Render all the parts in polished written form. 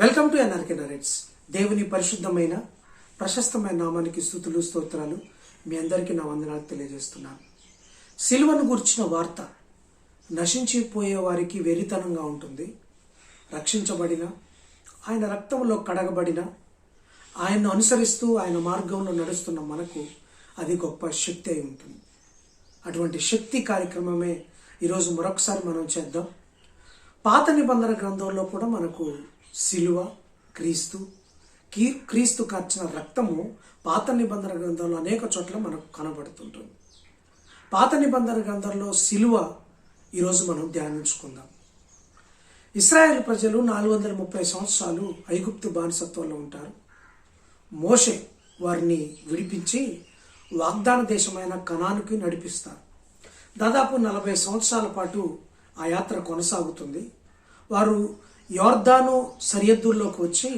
Welcome to NRK narrates. దేవుని పరిశుద్ధమైన ప్రశస్తమైన నామానికి స్తుతులు స్తోత్రాలు. మీ అందరికీ నా వందనాలు తెలియజేస్తున్నాను. సిలువను గురించిన వార్త నశించిపోయే వారికి వెరితనంగా ఉంటుంది. రక్షించబడిన, ఆయన రక్తంలో కడగబడిన, ఆయన్ను అనుసరిస్తూ ఆయన మార్గంలో నడుస్తున్న మనకు అది గొప్ప శక్తి అయి ఉంటుంది. అటువంటి శక్తి కార్యక్రమమే ఈరోజు మరొకసారి మనం చేద్దాం. పాత నిబంధన గ్రంథంలో కూడా మనకు సిలువ, క్రీస్తు కార్చిన రక్తము పాత నిబంధన గ్రంథంలో అనేక చోట్ల మనకు కనబడుతుంటుంది. పాత నిబంధన గ్రంథంలో సిలువ ఈరోజు మనం ధ్యానించుకుందాం. ఇశ్రాయేల్ ప్రజలు 430 సంవత్సరాలు ఐగుప్తు బానిసత్వంలో ఉంటారు. మోషే వారిని విడిపించి వాగ్దాన దేశమైన కనానుకి నడిపిస్తారు. దాదాపు 40 సంవత్సరాల పాటు ఆ యాత్ర కొనసాగుతుంది. వారు యోర్దాను సరిహద్దుల్లోకి వచ్చి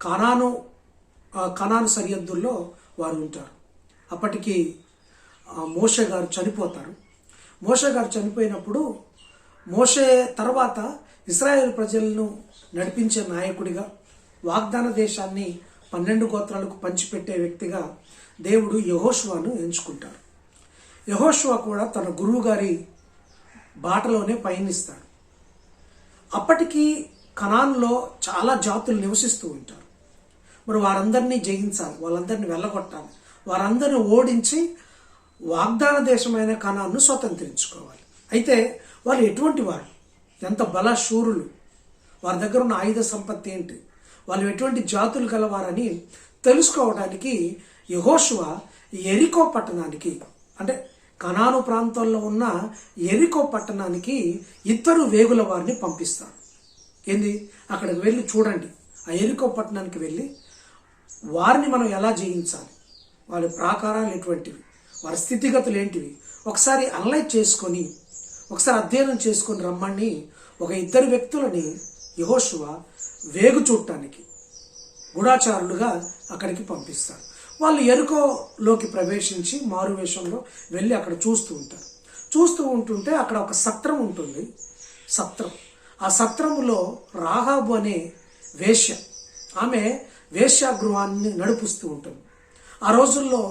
కనాను సరిహద్దుల్లో వారు ఉంటారు. అప్పటికి మోషే గారు చనిపోతారు. మోషే గారు చనిపోయినప్పుడు మోషే తర్వాత ఇశ్రాయేల్ ప్రజలను నడిపించే నాయకుడిగా, వాగ్దాన దేశాన్ని 12 గోత్రాలకు పంచిపెట్టే వ్యక్తిగా దేవుడు యెహోషువను ఎంచుకుంటారు. యెహోషువ కూడా తన గురువు గారి బాటలోనే పయనిస్తాడు. అప్పటికి కనాన్లో చాలా జాతులు నివసిస్తూ ఉంటారు. మరి వారందరినీ జయించాలి, వాళ్ళందరినీ వెళ్ళగొట్టాలి, వారందరినీ ఓడించి వాగ్దాన దేశమైన కనాన్ను స్వతంత్రించుకోవాలి. అయితే వాళ్ళు ఎటువంటి వారు, ఎంత బలశూరులు, వారి దగ్గర ఉన్న ఆయుధ సంపత్తి ఏంటి, వాళ్ళు ఎటువంటి జాతులు గలవారని తెలుసుకోవడానికి యెహోషువ యెరికో పట్టణానికి, అంటే కనాను ప్రాంతంలో ఉన్న యెరికో పట్టణానికి 2 వేగుల వారిని పంపిస్తారు. ఏంది, అక్కడికి వెళ్ళి చూడండి, ఆ యెరికో పట్టణానికి వెళ్ళి వారిని మనం ఎలా జయించాలి, వాళ్ళ ప్రాకారాలు ఎటువంటివి, వారి స్థితిగతులు ఏంటివి, ఒకసారి అనలైజ్ చేసుకొని, ఒకసారి అధ్యయనం చేసుకొని రమ్మని ఒక 2 వ్యక్తులని యెహోషువ వేగు చూడటానికి గూఢాచారులుగా అక్కడికి పంపిస్తారు. వాళ్ళు యెరికోలోకి ప్రవేశించి మారువేషంలో వెళ్ళి అక్కడ చూస్తూ ఉంటుంటే అక్కడ ఒక సత్రం ఉంటుంది. ఆ సత్రములో రాహాబు అనే వేశ్య, ఆమె వేశ్యాగృహాన్ని నడిపిస్తూ ఉంటుంది. ఆ రోజుల్లో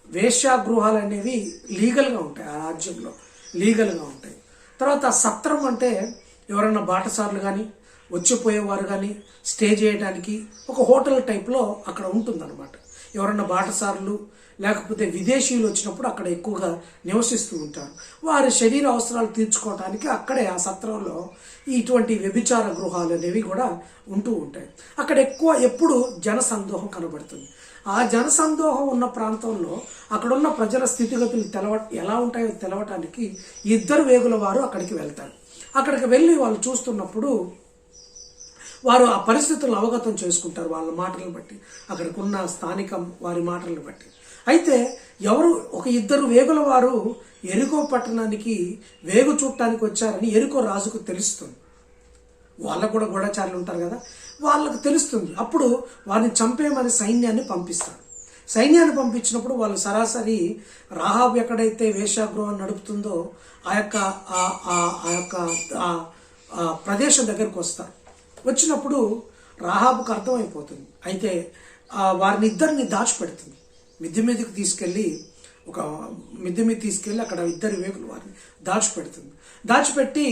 వేశ్యాగృహాలు అనేవి లీగల్గా ఉంటాయి, ఆ రాజ్యంలో లీగల్గా ఉంటాయి. తర్వాత సత్రం అంటే ఎవరైనా బాటసార్లు కానీ వచ్చిపోయేవారు కానీ స్టే చేయడానికి ఒక హోటల్ టైప్లో అక్కడ ఉంటుందన్నమాట. ఎవరన్నా బాటసారులు లేకపోతే విదేశీయులు వచ్చినప్పుడు అక్కడ ఎక్కువగా నివసిస్తూ ఉంటారు. వారి శరీర అవసరాలు తీర్చుకోవడానికి అక్కడే ఆ సత్రంలో ఇటువంటి వ్యభిచార గృహాలు అనేవి కూడా ఉంటూ ఉంటాయి. అక్కడ ఎప్పుడు జనసందోహం కనబడుతుంది. ఆ జనసందోహం ఉన్న ప్రాంతంలో అక్కడున్న ప్రజల స్థితిగతులు ఎలా ఉంటాయో తెలవటానికి 2 వేగుల వారు అక్కడికి వెళ్తారు. అక్కడికి వెళ్ళి వాళ్ళు చూస్తున్నప్పుడు వారు ఆ పరిస్థితులను అవగతం చేసుకుంటారు వాళ్ళ మాటలను బట్టి, అక్కడికి ఉన్న స్థానికం వారి మాటలను బట్టి. అయితే ఒక 2 వేగుల వారు యెరికో పట్టణానికి వేగు చూడటానికి వచ్చారని యెరికో రాజుకు తెలుస్తుంది. వాళ్ళకు కూడా గూఢచారులు ఉంటారు కదా, వాళ్ళకు తెలుస్తుంది. అప్పుడు వారిని చంపేయమని సైన్యాన్ని పంపిస్తారు. సైన్యాన్ని పంపించినప్పుడు వాళ్ళు సరాసరి రాహాబు ఎక్కడైతే వేశ్యాగృహాన్ని నడుపుతుందో ఆ యొక్క ప్రదేశం దగ్గరికి వస్తారు. వచ్చినప్పుడు రాహాబుకు అర్థమైపోతుంది. అయితే వారిని 2 దాచిపెడుతుంది. మిద్దె మీదకి తీసుకెళ్ళి అక్కడ 2 వేగులు వారిని దాచిపెట్టి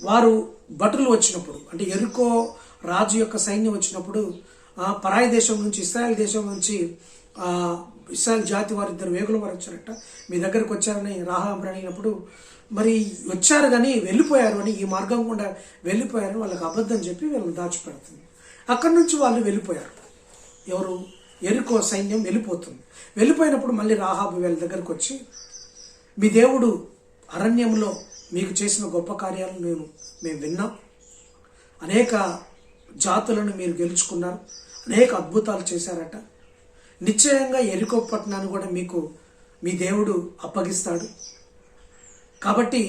వారు భటులు వచ్చినప్పుడు, అంటే యెరికో రాజు యొక్క సైన్యం వచ్చినప్పుడు, పరాయి దేశం నుంచి ఇశ్రాయేల్ దేశం నుంచి ఇశ్రాయేల్ జాతి వారు 2 వేగుల వారు వచ్చారట, మీ దగ్గరకు వచ్చారని రాహాబు అడిగినప్పుడు, మరి వచ్చారు కానీ వెళ్ళిపోయారు అని, ఈ మార్గం గుండా వెళ్ళిపోయారని వాళ్ళకి అబద్ధం చెప్పి వీళ్ళని దాచిపెడుతుంది. అక్కడి నుంచి వాళ్ళు వెళ్ళిపోయారు. ఎవరు, యెరికో సైన్యం వెళ్ళిపోయినప్పుడు మళ్ళీ రాహాబు వీళ్ళ దగ్గరకు వచ్చి, మీ దేవుడు అరణ్యంలో మీకు చేసిన గొప్ప కార్యాలను మేము విన్నాం, అనేక జాతులను మీరు గెలుచుకున్నారు, అనేక అద్భుతాలు చేశారట, నిశ్చయంగా యెరికో పట్టణాన్ని కూడా మీకు మీ దేవుడు అప్పగిస్తాడు, కాబట్టి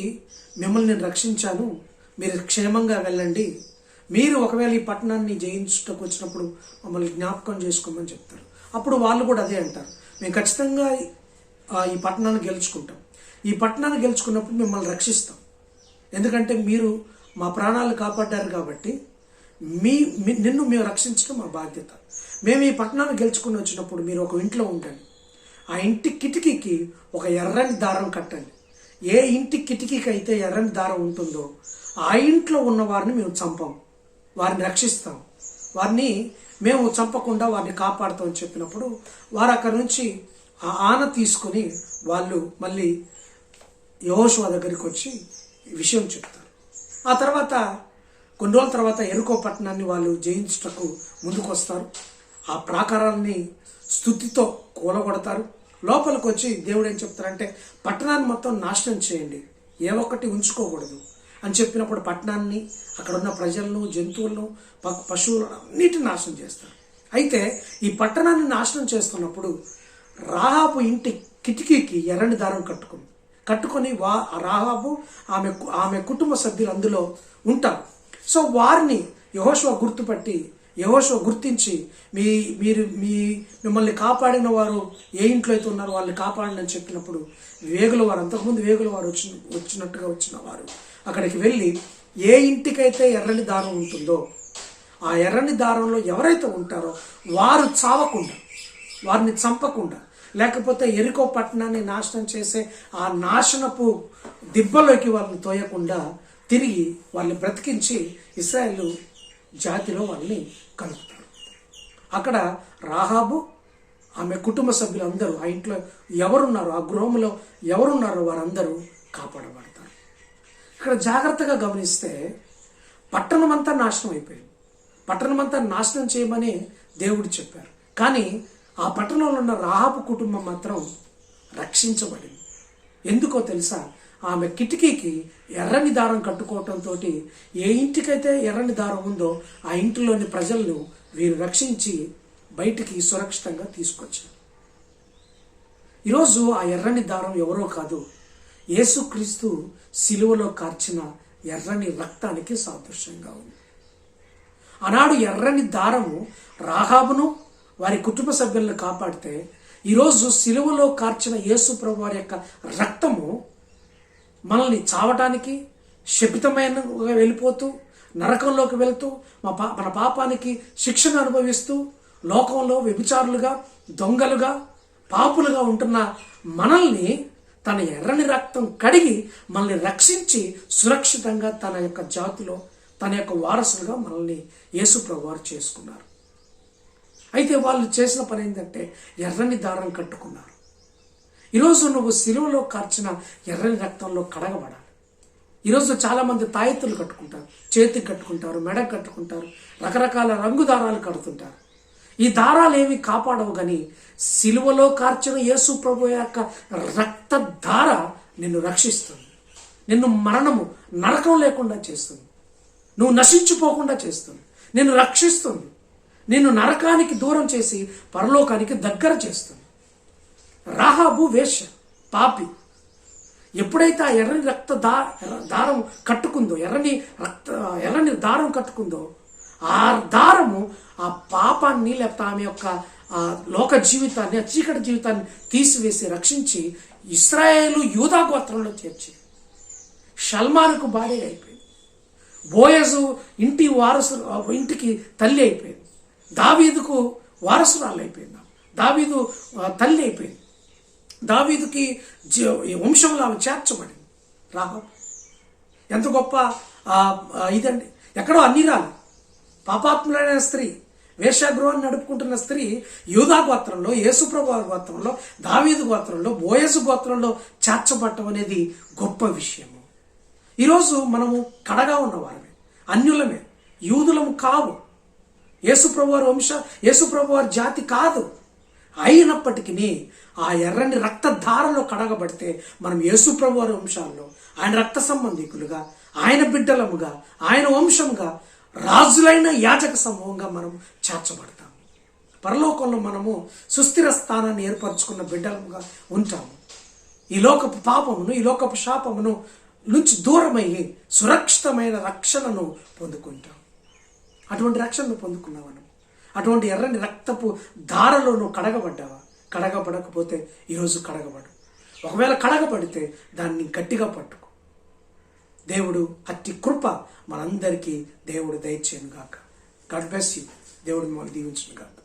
మిమ్మల్ని నేను రక్షించాను, మీరు క్షేమంగా వెళ్ళండి, మీరు ఒకవేళ ఈ పట్టణాన్ని జయించుటకు వచ్చినప్పుడు మమ్మల్ని జ్ఞాపకం చేసుకోమని చెప్తారు. అప్పుడు వాళ్ళు కూడా అదే అంటారు, మేము ఖచ్చితంగా ఈ పట్టణాన్ని గెలుచుకుంటాం, ఈ పట్టణాన్ని గెలుచుకున్నప్పుడు మిమ్మల్ని రక్షిస్తాం, ఎందుకంటే మీరు మా ప్రాణాలు కాపాడారు కాబట్టి నిన్ను మేము రక్షించడం మా బాధ్యత. మేము ఈ పట్టణాన్ని గెలుచుకుని వచ్చినప్పుడు మీరు ఒక ఇంట్లో ఉండండి, ఆ ఇంటి కిటికీకి ఒక ఎర్రని దారం కట్టండి. ఏ ఇంటి కిటికీకి అయితే ఎర్రని దారం ఉంటుందో ఆ ఇంట్లో ఉన్న వారిని మేము చంపం, వారిని రక్షిస్తాం, వారిని మేము చంపకుండా వారిని కాపాడుతాం అని చెప్పినప్పుడు వారు అక్కడి నుంచి ఆ ఆన తీసుకొని వాళ్ళు మళ్ళీ యెహోషువ దగ్గరికి వచ్చి విషయం చెప్తారు. ఆ తర్వాత కొన్ని రోజుల తర్వాత ఎరుకో పట్టణాన్ని వాళ్ళు జయించుటకు ముందుకు వస్తారు. ఆ ప్రాకారాన్ని స్తుతితో కూలగొడతారు. లోపలికి వచ్చి దేవుడు ఏం చెప్తారంటే పట్టణాన్ని మొత్తం నాశనం చేయండి, ఏ ఒక్కటి ఉంచుకోకూడదు అని చెప్పినప్పుడు పట్టణాన్ని, అక్కడ ఉన్న ప్రజలను, జంతువులను, పశువులను అన్నిటిని నాశనం చేస్తారు. అయితే ఈ పట్టణాన్ని నాశనం చేస్తున్నప్పుడు రాహాబు ఇంటి కిటికీకి ఎర్రని దారం కట్టుకొని రాహాబు ఆమె కుటుంబ సభ్యులు అందులో ఉంటారు. సో వారిని యెహోషువ గుర్తించి మిమ్మల్ని కాపాడిన వారు ఏ ఇంట్లో అయితే ఉన్నారో వాళ్ళని కాపాడండి అని చెప్పినప్పుడు అంతకుముందు వేగుల వారు వచ్చినట్టుగా వచ్చిన వారు అక్కడికి వెళ్ళి ఏ ఇంటికైతే ఎర్రని దారం ఉంటుందో ఆ ఎర్రని దారంలో ఎవరైతే ఉంటారో వారు చావకుండా, వారిని చంపకుండా, లేకపోతే ఎరికో పట్టణాన్ని నాశనం చేసే ఆ నాశనపు దిబ్బలోకి వాళ్ళని తోయకుండా తిరిగి వాళ్ళని బ్రతికించి ఇశ్రాయేలు జాతిలో వాళ్ళని కలుపుతారు. అక్కడ రాహాబు ఆమె కుటుంబ సభ్యులందరూ, ఆ ఇంట్లో ఎవరున్నారో, ఆ గృహంలో ఎవరున్నారో వారందరూ కాపాడబడతారు. ఇక్కడ జాగ్రత్తగా గమనిస్తే పట్టణమంతా నాశనం అయిపోయింది. పట్టణమంతా నాశనం చేయమని దేవుడు చెప్పారు. కానీ ఆ పట్టణంలో ఉన్న రాహాబు కుటుంబం మాత్రం రక్షించబడింది. ఎందుకో తెలుసా? ఆమె కిటికీకి ఎర్రని దారం కట్టుకోవటంతో ఏ ఇంటికైతే ఎర్రని దారం ఉందో ఆ ఇంటిలోని ప్రజలను వీరు రక్షించి బయటికి సురక్షితంగా తీసుకొచ్చారు. ఈరోజు ఆ ఎర్రని దారం ఎవరో కాదు, యేసుక్రీస్తు సిలువలో కార్చిన ఎర్రని రక్తానికి సాదృశ్యంగా ఉంది. ఆనాడు ఎర్రని దారము రాహాబును వారి కుటుంబ సభ్యులను కాపాడితే ఈరోజు సిలువలో కార్చిన యేసు ప్రభు వారి యొక్క రక్తము మనల్ని చావటానికి, శపితమైన వెళ్ళిపోతూ, నరకంలోకి వెళ్తూ, మన పాపానికి శిక్షను అనుభవిస్తూ, లోకంలో వ్యభిచారులుగా, దొంగలుగా, పాపులుగా ఉంటున్న మనల్ని తన ఎర్రని రక్తం కడిగి మనల్ని రక్షించి సురక్షితంగా తన యొక్క జాతిలో, తన యొక్క వారసులుగా మనల్ని యేసు ప్రభు వారు చేసుకున్నారు. అయితే వాళ్ళు చేసిన పని ఏంటంటే ఎర్రని దారం కట్టుకున్నారు. ఈరోజు నువ్వు సిలువలో కార్చిన ఎర్రని రక్తంలో కడగబడాలి. ఈరోజు చాలామంది తాయెత్తులు కట్టుకుంటారు, చేతికి కట్టుకుంటారు, మెడకు కట్టుకుంటారు, రకరకాల రంగు దారాలు కడుతుంటారు. ఈ దారాలు ఏమి కాపాడవు, కానీ సిలువలో కార్చిన యేసు ప్రభు యొక్క రక్త ధార నిన్ను రక్షిస్తుంది, నిన్ను నరకం లేకుండా చేస్తుంది, నువ్వు నశించిపోకుండా చేస్తుంది, నిన్ను రక్షిస్తుంది, నిన్ను నరకానికి దూరం చేసి పరలోకానికి దగ్గర చేస్తుంది. రాహాబు వేశ్య, పాపి. ఎప్పుడైతే ఆ ఎర్రని దారం కట్టుకుందో, ఎర్రని దారం కట్టుకుందో, ఆ దారము ఆ పాపాన్ని లేకపోతే ఆమె యొక్క లోక జీవితాన్ని, ఆ చీకటి జీవితాన్ని తీసివేసి రక్షించి ఇశ్రాయేలు యూదా గోత్రంలో చేర్చి షల్మానుకు భార్య అయిపోయింది. బోయజు ఇంటికి తల్లి అయిపోయింది. దావీదుకు వారసురాలు అయిపోయింది. దావీదు తల్లి అయిపోయింది. దావీదుకి వంశంలో ఆమె చేర్చబడింది. రాహాబు ఎంత గొప్ప ఇదండి. ఎక్కడో అన్నిరాలు, పాపాత్ములైన స్త్రీ, వేశ్యాగృహాన్ని నడుపుకుంటున్న స్త్రీ యూదా గోత్రంలో, యేసుప్రభు గోత్రంలో, దావీదు గోత్రంలో, బోయజు గోత్రంలో చేర్చబడటం అనేది గొప్ప విషయము. ఈరోజు మనము కడగా ఉన్నవారమే, అన్యులమే, యూదులము కావు, యేసుప్రభు వారి యేసుప్రభు వారి జాతి కాదు. అయినప్పటికీ ఆ ఎర్రని రక్తధారలో కడగబడితే మనం యేసుప్రభు వారి వంశాల్లో, ఆయన రక్త సంబంధికులుగా, ఆయన బిడ్డలముగా, ఆయన వంశంగా, రాజులైన యాజక సమూహంగా మనం చేర్చబడతాము. పరలోకంలో మనము సుస్థిర స్థానాన్ని ఏర్పరచుకున్న బిడ్డలముగా ఉంటాము. ఈ లోకపు పాపమును, ఈ లోకపు శాపమును నుంచి దూరమయ్యి సురక్షితమైన రక్షణను పొందుకుంటాం. అటువంటి రక్షణను పొందుకున్నావను, అటువంటి ఎర్రని రక్తపు ధారలో నువ్వు కడగబడ్డావా? కడగబడకపోతే ఈరోజు కడగబడు. ఒకవేళ కడగబడితే దాన్ని గట్టిగా పట్టుకో. దేవుడు అట్టి కృప మనందరికీ దేవుడు దయచేయను గాక. God bless you. దేవుడు మిమ్మల్ని దీవించును గాక.